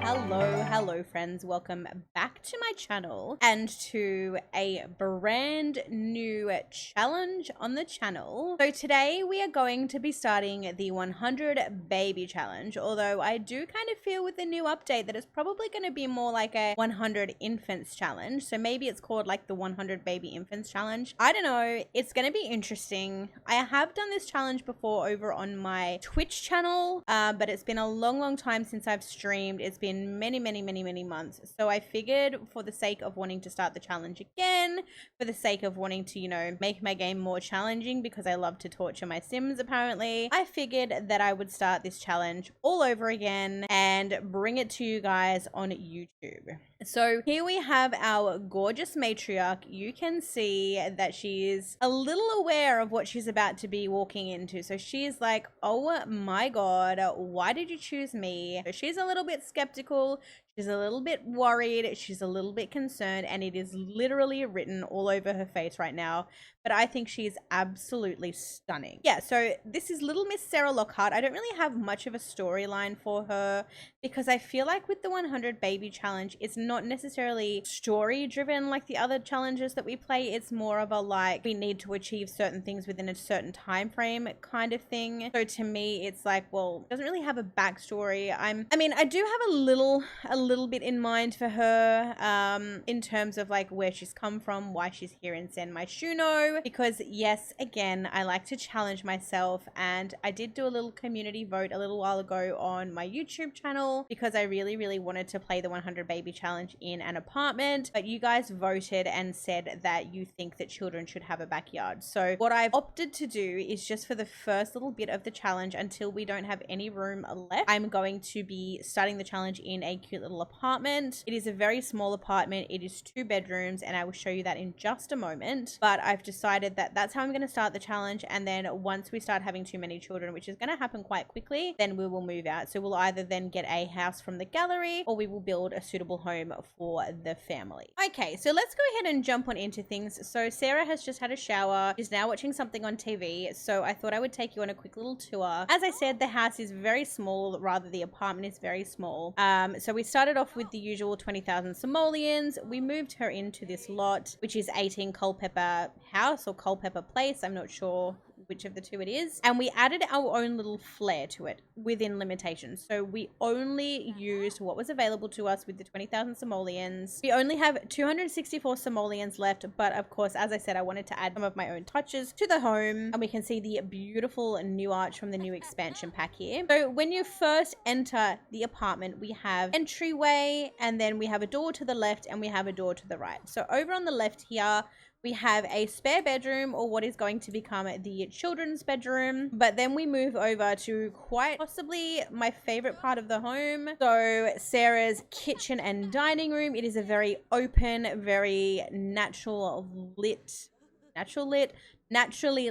Hello friends, welcome back to my channel and to a brand new challenge on the channel. So today we are going to be starting the 100 baby challenge, although I do kind of feel with the new update that it's probably going to be more like a 100 infants challenge. So maybe it's called like the 100 baby infants challenge. I don't know, it's going to be interesting. I have done this challenge before over on my Twitch channel, but it's been a long time since I've streamed. It's been many months, so I figured for the sake of wanting to start the challenge again, for the sake of wanting to, you know, make my game more challenging, because I love to torture my Sims apparently, I figured that I would start this challenge all over again and bring it to you guys on YouTube. So here we have our gorgeous matriarch. You can see that she is a little aware of what she's about to be walking into. So she is like, oh my god, why did you choose me? So she's a little bit skeptical. She's a little bit worried. She's a little bit concerned, and it is literally written all over her face right now. But I think she's absolutely stunning. Yeah, so this is little Miss Sarah Lockhart. I don't really have much of a storyline for her, because I feel like with the 100 baby challenge, it's not necessarily story driven like the other challenges that we play. It's more of a like, we need to achieve certain things within a certain time frame kind of thing. So to me, it's like, well, it doesn't really have a backstory. I mean, I do have a little bit in mind for her, in terms of like where she's come from, why she's here in San Myshuno. Because yes, again, I like to challenge myself, and I did do a little community vote a little while ago on my YouTube channel, because I really wanted to play the 100 baby challenge in an apartment, but you guys voted and said that you think that children should have a backyard. So what I've opted to do is, just for the first little bit of the challenge, until we don't have any room left, I'm going to be starting the challenge in a cute little apartment. It is a very small apartment. It is 2 bedrooms, and I will show you that in just a moment. But I've decided that that's how I'm going to start the challenge, and then once we start having too many children, which is going to happen quite quickly, then we will move out. So we'll either then get a house from the gallery, or we will build a suitable home for the family. Okay, so let's go ahead and jump on into things. So Sarah has just had a shower. She's now watching something on TV, so I thought I would take you on a quick little tour. As I said, the house is very small, rather the apartment is very small. So we started off with the usual 20,000 simoleons. We moved her into this lot, which is 18 𝗀𝗾𝗄 house or 𝗀𝗾𝗄 place. I'm not sure which of the two it is, and we added our own little flair to it within limitations. So we only used what was available to us with the 20,000 simoleons. We only have 264 simoleons left, but of course, as I said, I wanted to add some of my own touches to the home, and we can see the beautiful new arch from the new expansion pack here. So when you first enter the apartment, we have entryway, and then we have a door to the left, and we have a door to the right. So over on the left here, we have a spare bedroom, or what is going to become the children's bedroom. But then we move over to quite possibly my favorite part of the home. So Sarah's kitchen and dining room. It is a very open, very naturally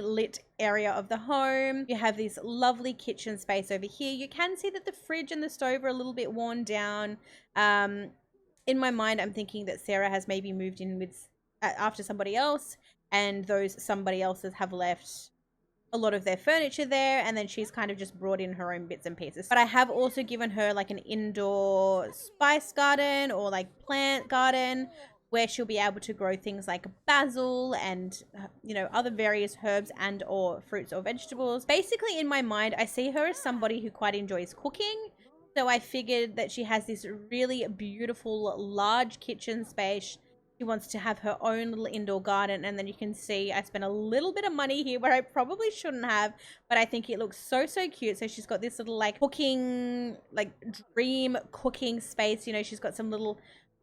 lit area of the home. You have this lovely kitchen space over here. You can see that the fridge and the stove are a little bit worn down. In my mind, I'm thinking that Sarah has maybe moved in with after somebody else, and those somebody else's have left a lot of their furniture there, and then she's kind of just brought in her own bits and pieces. But I have also given her like an indoor spice garden, or like plant garden, where she'll be able to grow things like basil and, you know, other various herbs and or fruits or vegetables. Basically, in my mind, I see her as somebody who quite enjoys cooking. So I figured that she has this really beautiful large kitchen space. She wants to have her own little indoor garden, and then you can see I spent a little bit of money here where I probably shouldn't have, but I think it looks so cute. So she's got this little like cooking, like dream cooking space. You know, she's got some little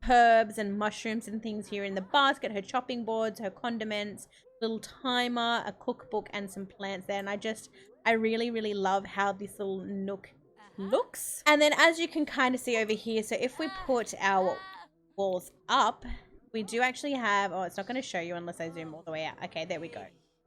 herbs and mushrooms and things here in the basket, her chopping boards, her condiments, little timer, a cookbook, and some plants there. And I really love how this little nook looks. And then as you can kind of see over here, so if we put our walls up, we do actually have, oh, it's not going to show you unless I zoom all the way out. Okay, there we go.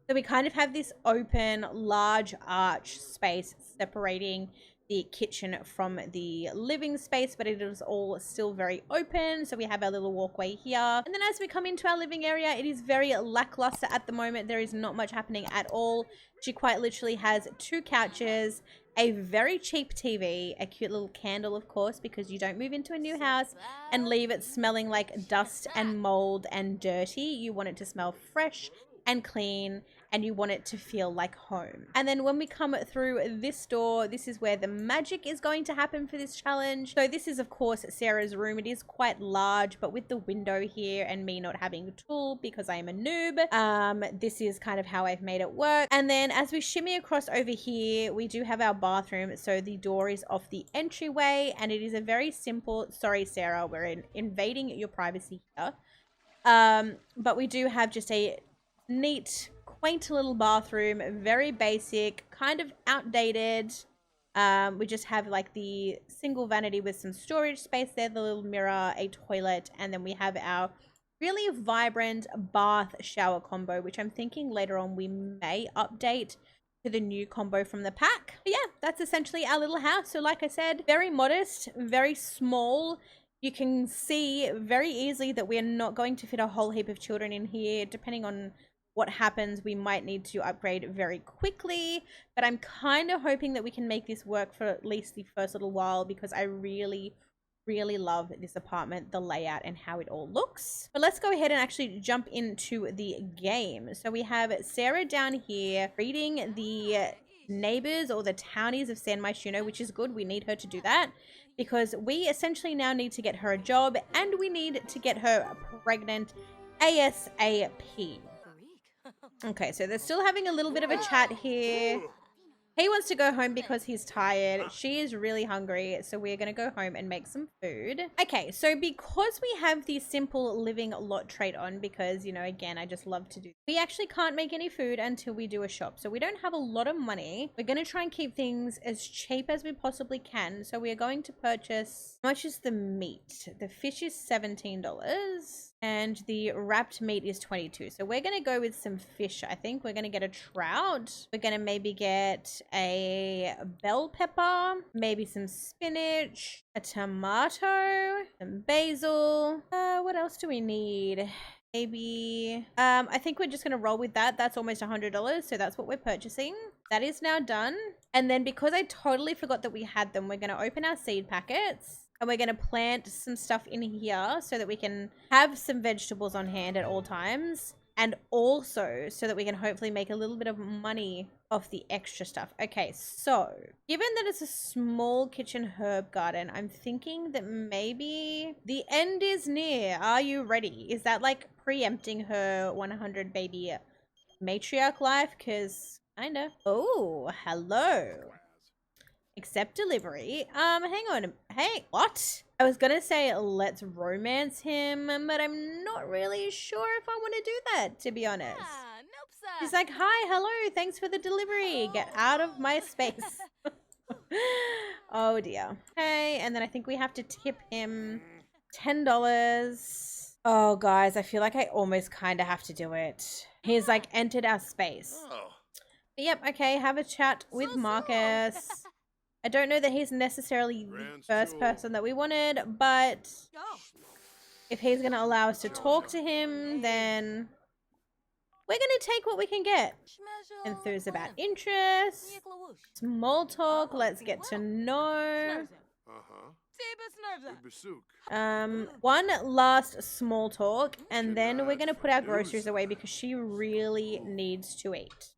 So we kind of have this open, large arch space separating the kitchen from the living space, but it is all still very open. So we have our little walkway here. And then as we come into our living area, it is very lackluster at the moment. There is not much happening at all. She quite literally has 2 couches, a very cheap TV, a cute little candle, of course, because you don't move into a new house and leave it smelling like dust and mold and dirty. You want it to smell fresh and clean, and you want it to feel like home. And then when we come through this door, this is where the magic is going to happen for this challenge. So this is, of course, Sarah's room. It is quite large, but with the window here and me not having a tool because I am a noob, this is kind of how I've made it work. And then as we shimmy across over here, we do have our bathroom. So the door is off the entryway, and it is a very simple, sorry, Sarah, we're invading your privacy here. But we do have just a neat, quaint little bathroom, very basic, kind of outdated. We just have like the single vanity with some storage space there, the little mirror, a toilet, and then we have our really vibrant bath shower combo, which I'm thinking later on we may update to the new combo from the pack. But yeah, that's essentially our little house. So like I said, very modest, very small. You can see very easily that we're not going to fit a whole heap of children in here. Depending on what happens, we might need to upgrade very quickly, but I'm kind of hoping that we can make this work for at least the first little while, because I really love this apartment, the layout and how it all looks. But let's go ahead and actually jump into the game. So we have Sarah down here reading the neighbors or the townies of 𝗀𝗻𝗔𝗀, which is good. We need her to do that because we essentially now need to get her a job, and we need to get her pregnant ASAP. Okay, so they're still having a little bit of a chat here. He wants to go home because he's tired. She is really hungry, so we're going to go home and make some food. Okay, so because we have the simple living lot trait on, because, you know, again, I just love to do, we actually can't make any food until we do a shop. So we don't have a lot of money. We're going to try and keep things as cheap as we possibly can. So we are going to purchase, how much is the meat? The fish is $17. And the wrapped meat is 22. So we're going to go with some fish. I think we're going to get a trout. We're going to maybe get a bell pepper, maybe some spinach, a tomato, some basil. What else do we need? Maybe, I think we're just going to roll with that. That's almost $100. So that's what we're purchasing. That is now done. And then because I totally forgot that we had them, we're going to open our seed packets. And we're going to plant some stuff in here so that we can have some vegetables on hand at all times. And also so that we can hopefully make a little bit of money off the extra stuff. Okay, so given that it's a small kitchen herb garden, I'm thinking that maybe the end is near. Are you ready? Is that like preempting her 100 baby matriarch life? Because kinda. Oh, hello. Accept delivery. Hang on. Hey, what? I was gonna say let's romance him, but I'm not really sure if I want to do that, to be honest. He's like, hi, hello, thanks for the delivery. Get out of my space. Oh dear. Okay, and then I think we have to tip him $10. Oh, guys, I feel like I almost kind of have to do it. He's like entered our space. But yep, okay, have a chat with Marcus. I don't know that he's necessarily the first person that we wanted, but if he's going to allow us to talk to him, then we're going to take what we can get. Enthuse about interest, small talk, let's get to know. One last small talk, and then we're going to put our groceries away because she really needs to eat.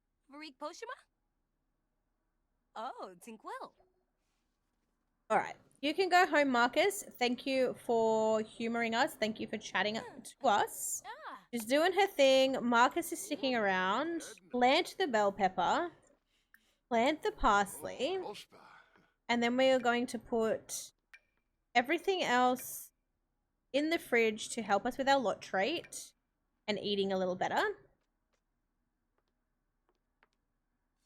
All right, you can go home, Marcus. Thank you for humoring us. Thank you for chatting to us. She's doing her thing. Marcus is sticking around. Plant the bell pepper. Plant the parsley. And then we are going to put everything else in the fridge to help us with our lot trait and eating a little better.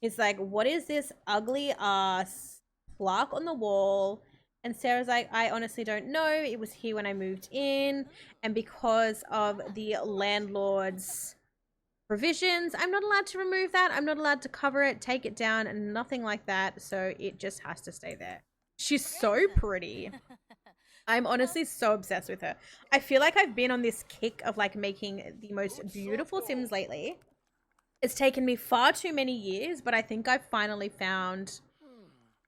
He's like, what is this ugly ass plaque on the wall? And Sarah's like, I honestly don't know. It was here when I moved in, and because of the landlord's provisions, I'm not allowed to remove that. I'm not allowed to cover it, take it down, and nothing like that. So it just has to stay there. She's so pretty. I'm honestly so obsessed with her. I feel like I've been on this kick of like making the most beautiful Sims lately. It's taken me far too many years, but I think I've finally found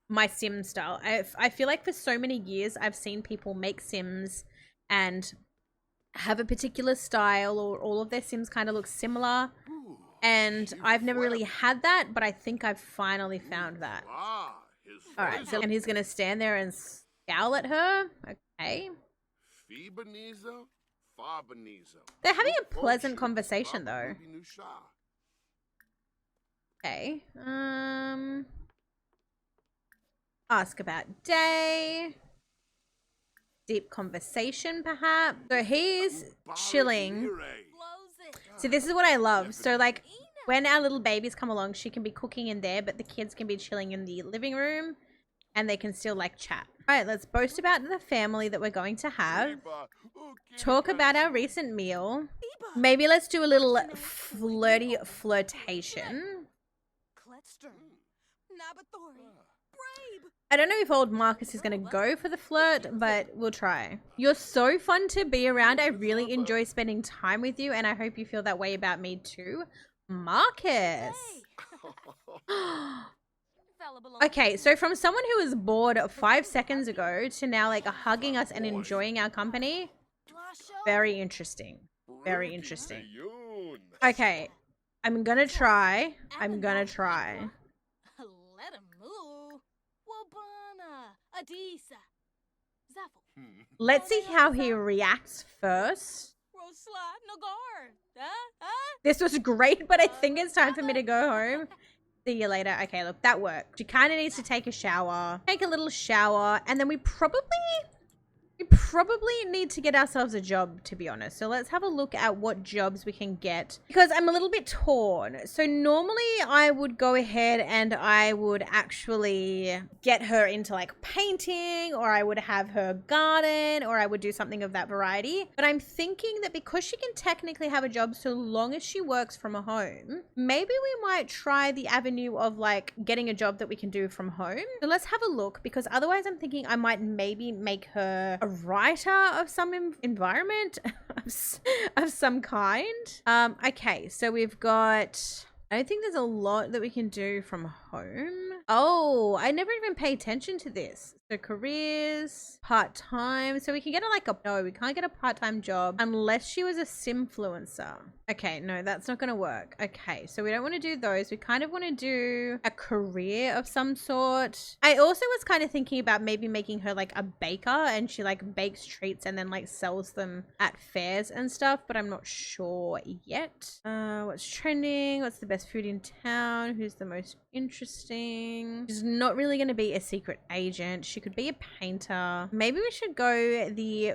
my sim style. I feel like for so many years I've seen people make sims and have a particular style, or all of their sims kind of look similar, and I've never really had that, but I think I've finally found that. All right, so and he's gonna stand there and scowl at her. Okay. They're having a pleasant conversation though. Okay. Ask about day. Deep conversation, perhaps. So he's chilling. So this is what I love. So like when our little babies come along, she can be cooking in there, but the kids can be chilling in the living room and they can still like chat. All right, let's boast about the family that we're going to have. Talk about our recent meal. Maybe let's do a little flirtation. I don't know if old Marcus is going to go for the flirt, but we'll try. You're so fun to be around. I really enjoy spending time with you, and I hope you feel that way about me too. Marcus. Okay, so from someone who was bored 5 seconds ago to now like hugging us and enjoying our company. Very interesting. Very interesting. Okay, I'm going to try. Let's see how he reacts first. This was great, but I think it's time for me to go home. See you later. Okay, look, that worked. She kind of needs to take a shower. Take a little shower, and then we probably need to get ourselves a job, to be honest. So let's have a look at what jobs we can get, because I'm a little bit torn. So normally I would go ahead and I would actually get her into like painting, or I would have her garden, or I would do something of that variety. But I'm thinking that because she can technically have a job so long as she works from home, maybe we might try the avenue of like getting a job that we can do from home. So let's have a look, because otherwise I'm thinking I might maybe make her a writer of some environment of some kind. Okay, so we've got, I don't think there's a lot that we can do from home. Oh, I never even pay attention to this. So careers, part-time. So we can get no, we can't get a part-time job unless she was a simfluencer. Okay, no, that's not gonna work. Okay, so we don't want to do those. We kind of want to do a career of some sort. I also was kind of thinking about maybe making her like a baker, and she like bakes treats and then like sells them at fairs and stuff, but I'm not sure yet. What's trending? What's the best food in town? Who's the most interesting? She's not really going to be a secret agent. She could be a painter. Maybe we should go the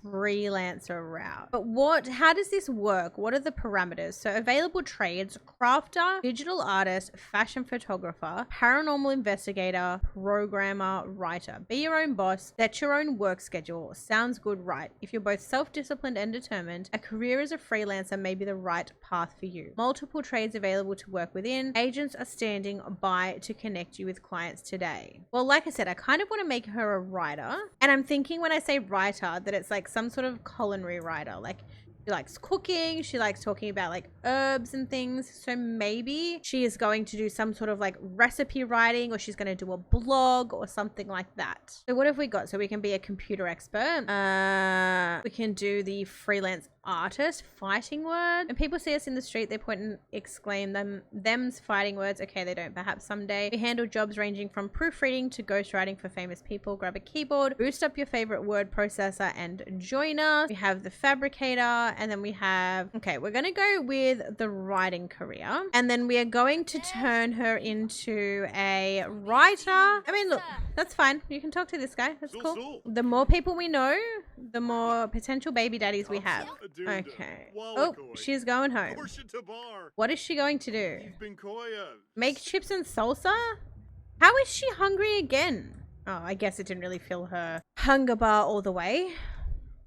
freelancer route. But how does this work? What are the parameters? So available trades: crafter, digital artist, fashion photographer, paranormal investigator, programmer, writer. Be your own boss, set your own work schedule. Sounds good, right? If you're both self-disciplined and determined, a career as a freelancer may be the right path for you. Multiple trades available to work within. Agents are standing by to connect you with clients today. Well, like I said, I kind of want to make her a writer, and I'm thinking when I say writer that it's like some sort of culinary writer. Like she likes cooking, she likes talking about like herbs and things. So maybe she is going to do some sort of like recipe writing, or she's going to do a blog or something like that. So what have we got? So we can be a computer expert. We can do the freelance artist, fighting words. When people see us in the street, they point and exclaim them's fighting words. Okay, they don't. Perhaps someday. We handle jobs ranging from proofreading to ghostwriting for famous people. Grab a keyboard, boost up your favorite word processor, and join us. We have the fabricator, and then we have, okay, we're gonna go with the writing career, and then we are going to turn her into a writer. I mean, look, that's fine. You can talk to this guy. That's cool. The more people we know, the more potential baby daddies we have. Okay. Oh, she's going home. What is she going to do? Make chips and salsa? How is she hungry again? Oh, I guess it didn't really fill her hunger bar all the way.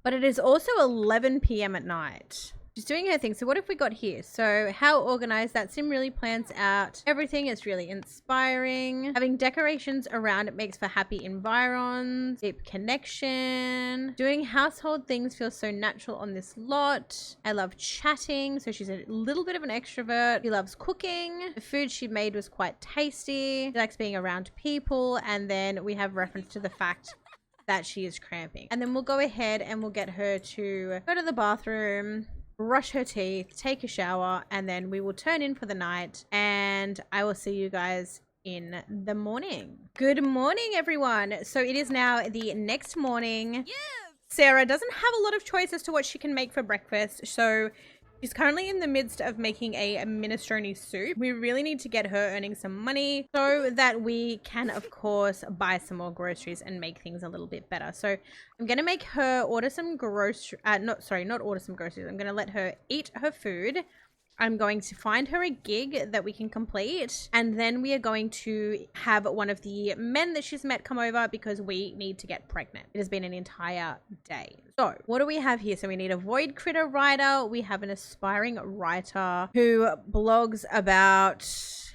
But it is also 11 p.m. at night. She's doing her thing. So what have we got here? So how organized. That sim really plans out everything. It's really inspiring. Having decorations around it makes for happy environs. Deep connection. Doing household things feels so natural on this lot. I love chatting. So she's a little bit of an extrovert. She loves cooking. The food she made was quite tasty. She likes being around people. And then we have reference to the fact that she is cramping. And then we'll go ahead and we'll get her to go to the bathroom, brush her teeth, take a shower, and then we will turn in for the night, and I will see you guys in the morning. Good morning, everyone. So it is now the next morning. Sarah doesn't have a lot of choice as to what she can make for breakfast, so she's currently in the midst of making a minestrone soup. We really need to get her earning some money so that we can, of course, buy some more groceries and make things a little bit better. So I'm going to make her order some groceries. Not order some groceries. I'm going to let her eat her food. I'm going to find her a gig that we can complete, and then we are going to have one of the men that she's met come over because we need to get pregnant. It has been an entire day. So what do we have here? So we need a 𝗂𝒾𝒶𝓁𝓈 writer. We have an aspiring writer who blogs about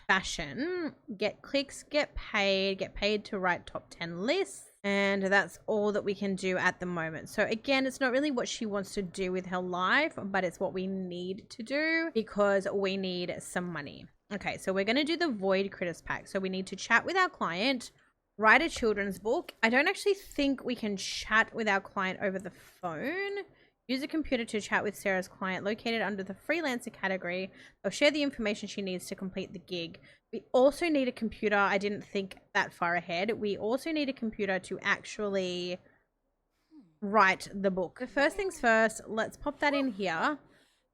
fashion. Get clicks, get paid to write top 10 lists. And that's all that we can do at the moment. So again, it's not really what she wants to do with her life, but it's what we need to do because we need some money. Okay, so we're going to do the 𝗂𝒾𝒶𝓁𝓈 pack. So we need to chat with our client, write a children's book. I don't actually think we can chat with our client over the phone. Use a computer to chat with Sarah's client located under the freelancer category. They'll share the information she needs to complete the gig. We also need a computer. I didn't think that far ahead. We also need a computer to actually write the book. So first things first, let's pop that in here.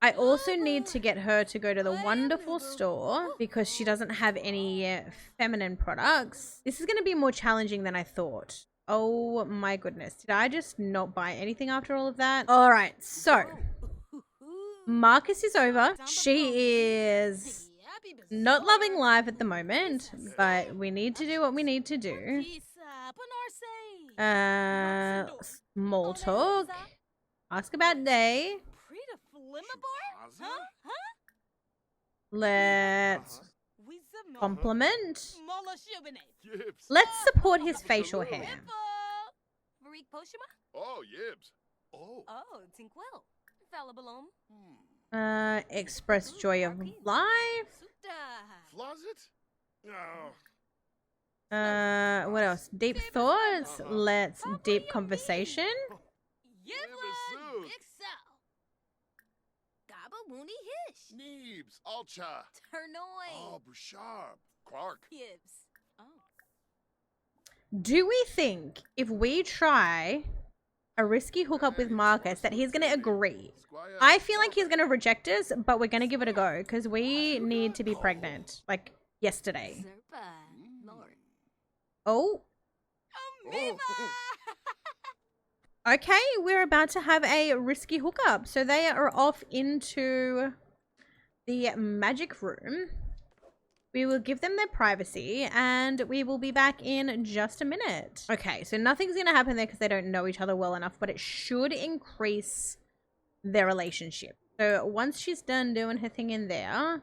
I also need to get her to go to the wonderful store because she doesn't have any feminine products. This is going to be more challenging than I thought. Oh my goodness. Did I just not buy anything after all of that? All right. So Marcus is over. She is not loving life at the moment, but we need to do what we need to do. Small talk. Ask about day. Let's compliment. Let's support his facial hair. Oh, Yibs. Oh. Express joy of life. What else? Deep thoughts. Let's deep conversation. Neebs, Alcha. Oh, Bouchard. Quark. Do we think if we try a risky hookup with Marcus that he's going to agree? I feel like he's going to reject us, but we're going to give it a go because we need to be pregnant. Like yesterday. Oh. Okay, we're about to have a risky hookup. So they are off into the magic room. We will give them their privacy and we will be back in just a minute. Okay, so nothing's going to happen there because they don't know each other well enough, but it should increase their relationship. So once she's done doing her thing in there,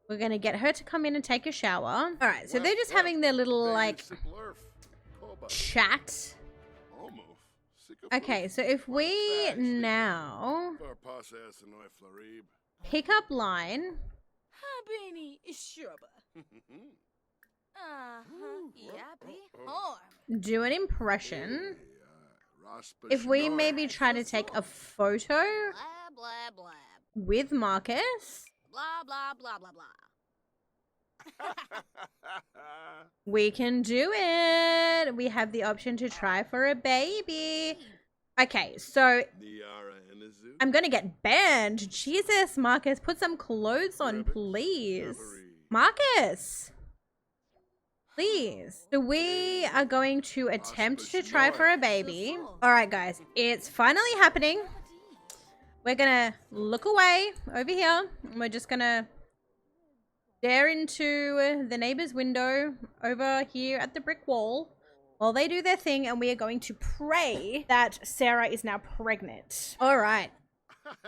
we're going to get her to come in and take a shower. All right, so they're just having their little like chat. Okay, so if we now pick up line, do an impression. If we maybe try to take a photo with Marcus, we can do it. We have the option to try for a baby. Okay, so I'm gonna get banned. Jesus, Marcus, put some clothes on, please. Marcus, please. So we are going to attempt to try for a baby. All right, guys, it's finally happening. We're gonna look away over here. We're just gonna stare into the neighbor's window over here at the brick wall while they do their thing, and we are going to pray that Sarah is now pregnant. All right.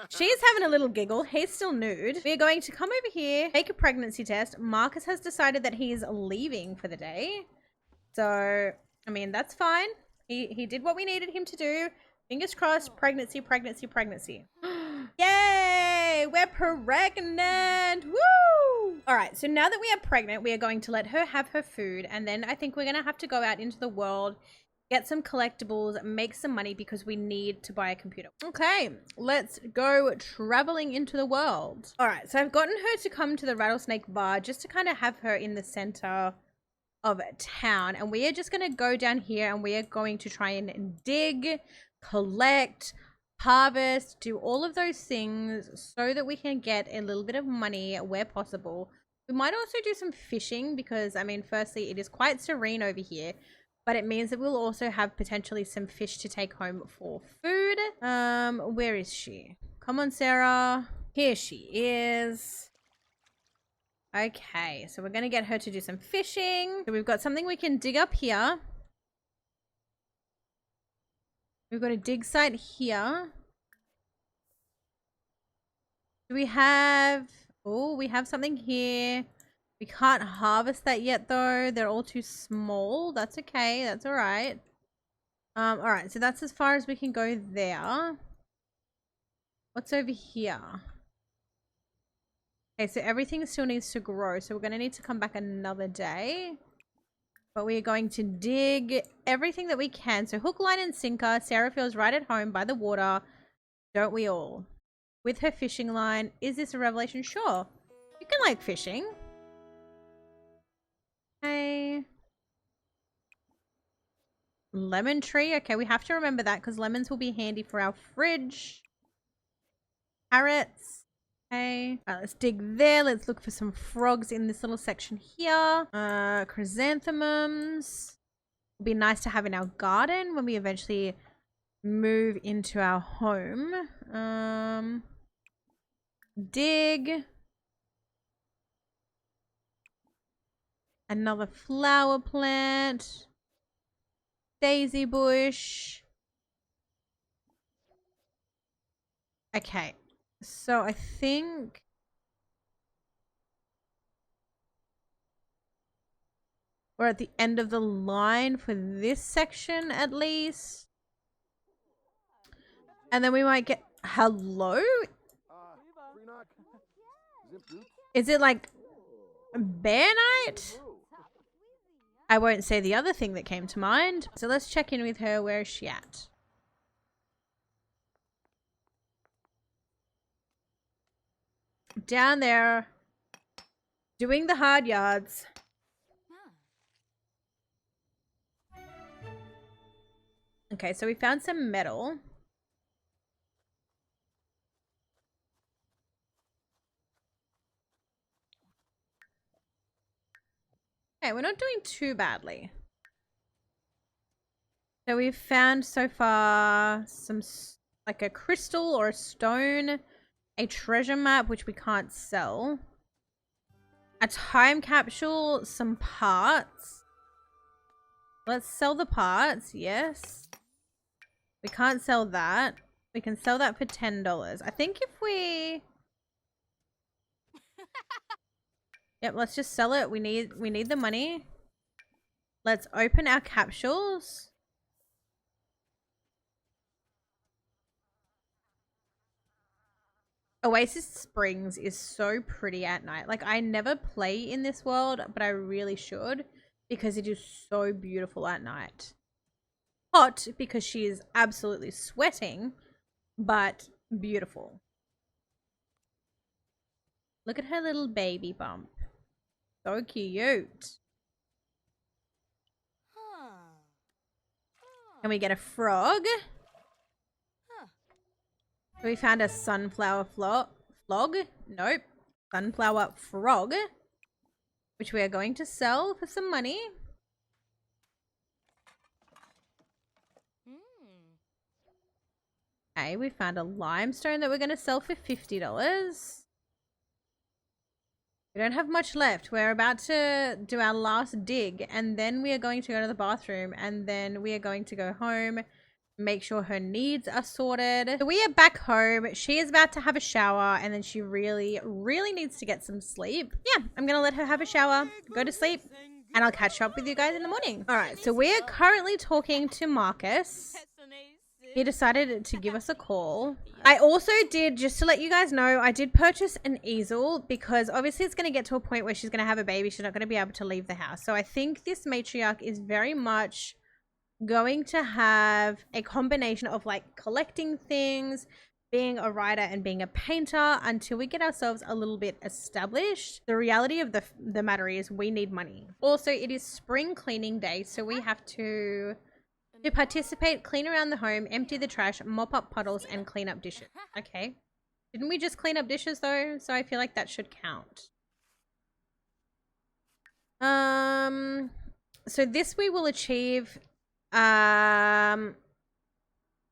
She's having a little giggle. He's still nude. We are going to come over here, take a pregnancy test. Marcus has decided that he's leaving for the day. So, I mean, that's fine. He did what we needed him to do. Fingers crossed. Pregnancy, pregnancy, pregnancy. Yay! We're pregnant! Woo! All right, so now that we are pregnant, we are going to let her have her food. And then I think we're going to have to go out into the world, get some collectibles, make some money because we need to buy a computer. Okay, let's go traveling into the world. All right, so I've gotten her to come to the Rattlesnake Bar just to kind of have her in the center of town. And we are just going to go down here and we are going to try and dig, collect, harvest, do all of those things so that we can get a little bit of money where possible. We might also do some fishing because, I mean, firstly, it is quite serene over here. But it means that we'll also have potentially some fish to take home for food. Where is she? Come on, Sarah. Here she is. Okay, so we're going to get her to do some fishing. So we've got something we can dig up here. We've got a dig site here. Do we have... Oh, we have something here. We can't harvest that yet, though. They're all too small. That's okay. That's all right. All right. So that's as far as we can go there. What's over here? Okay, so everything still needs to grow. So we're going to need to come back another day. But we are going to dig everything that we can. So hook, line, and sinker. Sarah feels right at home by the water. Don't we all? With her fishing line. Is this a revelation? Sure. You can like fishing. Okay. Lemon tree. Okay, we have to remember that because lemons will be handy for our fridge. Carrots. Okay. All right, let's dig there. Let's look for some frogs in this little section here. Chrysanthemums. Will be nice to have in our garden when we eventually move into our home. Dig. Another flower plant. Daisy bush. Okay. So I think we're at the end of the line for this section at least. And then we might get... Hello? Is it like bear night? I won't say the other thing that came to mind. So let's check in with her. Where is she at? Down there. Doing the hard yards. Okay, so we found some metal. Okay, we're not doing too badly. So we've found so far some, like a crystal or a stone, a treasure map, which we can't sell, a time capsule, some parts. Let's sell the parts, yes. We can't sell that. We can sell that for $10. I think if we... Yep, let's just sell it. We need the money. Let's open our capsules. Oasis Springs is so pretty at night. Like, I never play in this world, but I really should because it is so beautiful at night. Hot because she is absolutely sweating, but beautiful. Look at her little baby bump. So cute. Can we get a frog? So we found a sunflower flog. Nope. Sunflower frog. Which we are going to sell for some money. Okay, we found a limestone that we're going to sell for $50. We don't have much left. We're about to do our last dig, and then we are going to go to the bathroom, and then we are going to go home, make sure her needs are sorted. So we are back home. She is about to have a shower, and then she really needs to get some sleep. Yeah, I'm gonna let her have a shower, go to sleep, and I'll catch up with you guys in the morning. All right, so we are currently talking to Marcus. He decided to give us a call. I also did, just to let you guys know, I did purchase an easel because obviously it's going to get to a point where she's going to have a baby. She's not going to be able to leave the house. So I think this matriarch is very much going to have a combination of like collecting things, being a writer, and being a painter until we get ourselves a little bit established. The reality of the matter is we need money. Also, it is spring cleaning day, so we have to participate, clean around the home, empty the trash, mop up puddles, and clean up dishes. Okay. Didn't we just clean up dishes though? So I feel like that should count. So this we will achieve. Oh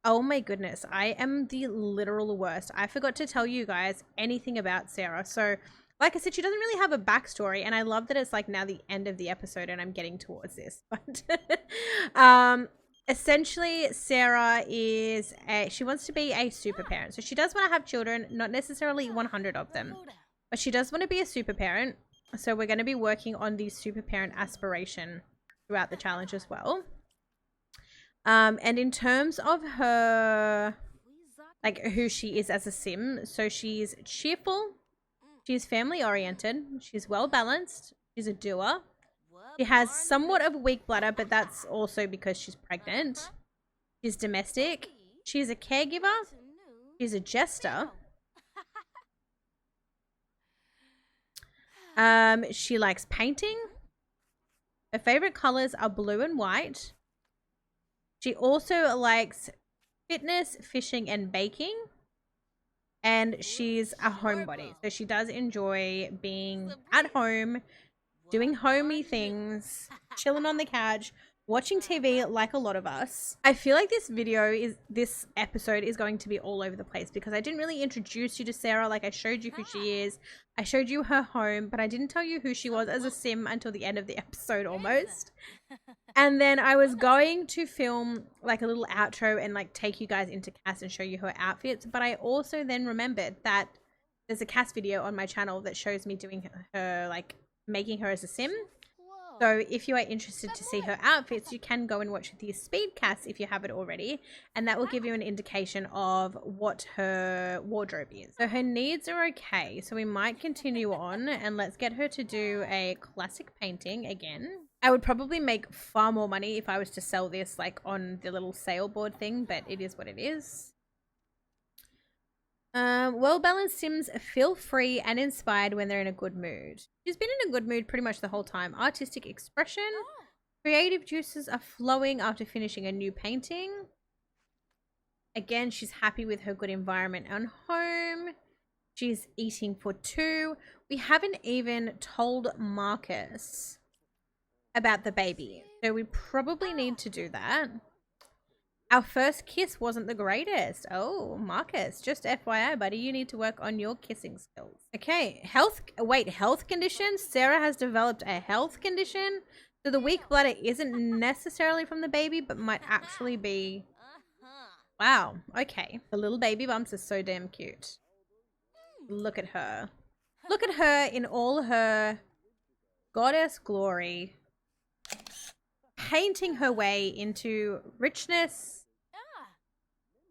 my goodness. I am the literal worst. I forgot to tell you guys anything about Sarah. So like I said, she doesn't really have a backstory, and I love that it's like now the end of the episode and I'm getting towards this. But essentially, Sarah is she wants to be a super parent. So she does want to have children, not necessarily 100 of them, but she does want to be a super parent. So we're going to be working on the super parent aspiration throughout the challenge as well. And in terms of her, like who she is as a sim, so she's cheerful, she's family oriented, she's well balanced, she's a doer. She has somewhat of a weak bladder, but that's also because she's pregnant. She's domestic. She's a caregiver. She's a jester. She likes painting. Her favorite colors are blue and white. She also likes fitness, fishing, and baking. And she's a homebody. So she does enjoy being at home, doing homey things, chilling on the couch, watching TV like a lot of us. I feel like this episode is going to be all over the place because I didn't really introduce you to Sarah. Like I showed you who she is. I showed you her home, but I didn't tell you who she was as a sim until the end of the episode almost. And then I was going to film like a little outro and like take you guys into Cass and show you her outfits. But I also then remembered that there's a Cass video on my channel that shows me doing her like making her as a sim. So if you are interested to see her outfits, you can go and watch the speed cast if you haven't already, and that will give you an indication of what her wardrobe is. So her needs are okay, so we might continue on and let's get her to do a classic painting again. I would probably make far more money if I was to sell this like on the little sale board thing, but it is what it is. Well-balanced sims feel free and inspired when they're in a good mood. She's been in a good mood pretty much the whole time. Artistic expression. Creative juices are flowing after finishing a new painting. Again, she's happy with her good environment and home. She's eating for two. We haven't even told Marcus about the baby, so we probably need to do that. Our first kiss wasn't the greatest. Oh, Marcus, just FYI, buddy, you need to work on your kissing skills. Okay, health condition. Sarah has developed a health condition. So the weak bladder isn't necessarily from the baby, but might actually be. Wow, okay. The little baby bumps are so damn cute. Look at her. Look at her in all her goddess glory, painting her way into richness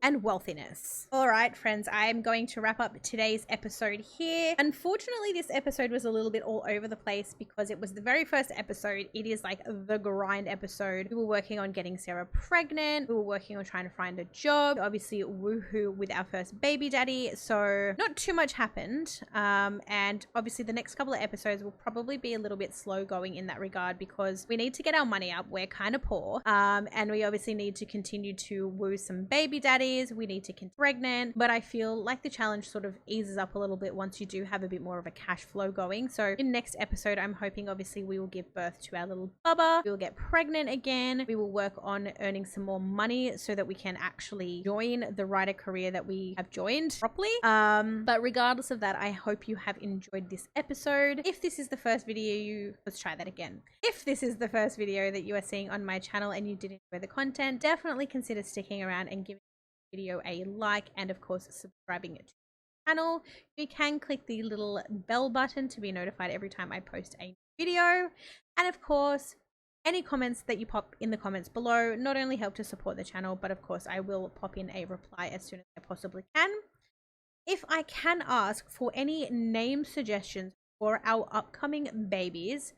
and wealthiness. All right, friends, I'm going to wrap up today's episode here. Unfortunately, this episode was a little bit all over the place because it was the very first episode. It is like the grind episode. We were working on getting Sarah pregnant. We were working on trying to find a job. Obviously, woohoo with our first baby daddy. So not too much happened. And obviously the next couple of episodes will probably be a little bit slow going in that regard because we need to get our money up. We're kind of poor. And we obviously need to continue to woo some baby daddy. days. We need to get pregnant, but I feel like the challenge sort of eases up a little bit once you do have a bit more of a cash flow going. So in next episode, I'm hoping obviously we will give birth to our little bubba. We will get pregnant again. We will work on earning some more money so that we can actually join the writer career that we have joined properly. But regardless of that, I hope you have enjoyed this episode. If this is the first video let's try that again. If this is the first video that you are seeing on my channel and you did enjoy the content, definitely consider sticking around and giving the video a like, and of course subscribing to the channel. You can click the little bell button to be notified every time I post a video, and of course any comments that you pop in the comments below not only help to support the channel, but of course I will pop in a reply as soon as I possibly can. If I can ask for any name suggestions for our upcoming babies,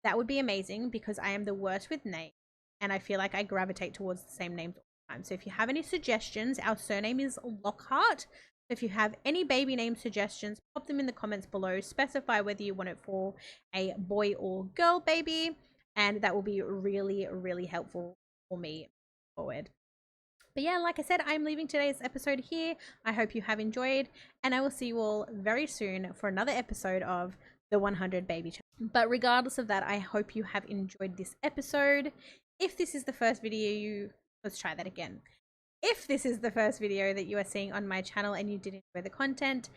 that would be amazing, because I am the worst with names and I feel like I gravitate towards the same names all the time. So if you have any suggestions, our surname is Lockhart. If you have any baby name suggestions, pop them in the comments below. Specify whether you want it for a boy or girl baby, and that will be really, really helpful for me forward. But yeah, like I said, I'm leaving today's episode here. I hope you have enjoyed, and I will see you all very soon for another episode of the 100 Baby Challenge. But regardless of that, I hope you have enjoyed this episode. If this is the first video let's try that again. If this is the first video that you are seeing on my channel and you did enjoy the content,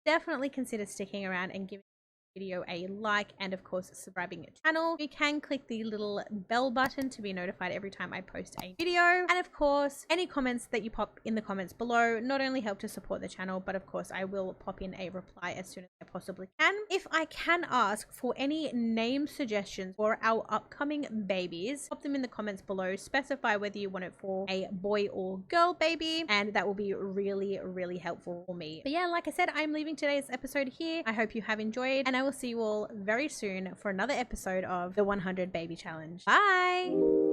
definitely consider sticking around and giving video a like, and of course subscribing to the channel. You can click the little bell button to be notified every time I post a video, and of course any comments that you pop in the comments below not only help to support the channel, but of course I will pop in a reply as soon as I possibly can. If I can ask for any name suggestions for our upcoming babies, pop them in the comments below. Specify whether you want it for a boy or girl baby, and that will be really, really helpful for me. But yeah, like I said, I'm leaving today's episode here. I hope you have enjoyed, and I will see you all very soon for another episode of the 100 Baby Challenge. Bye!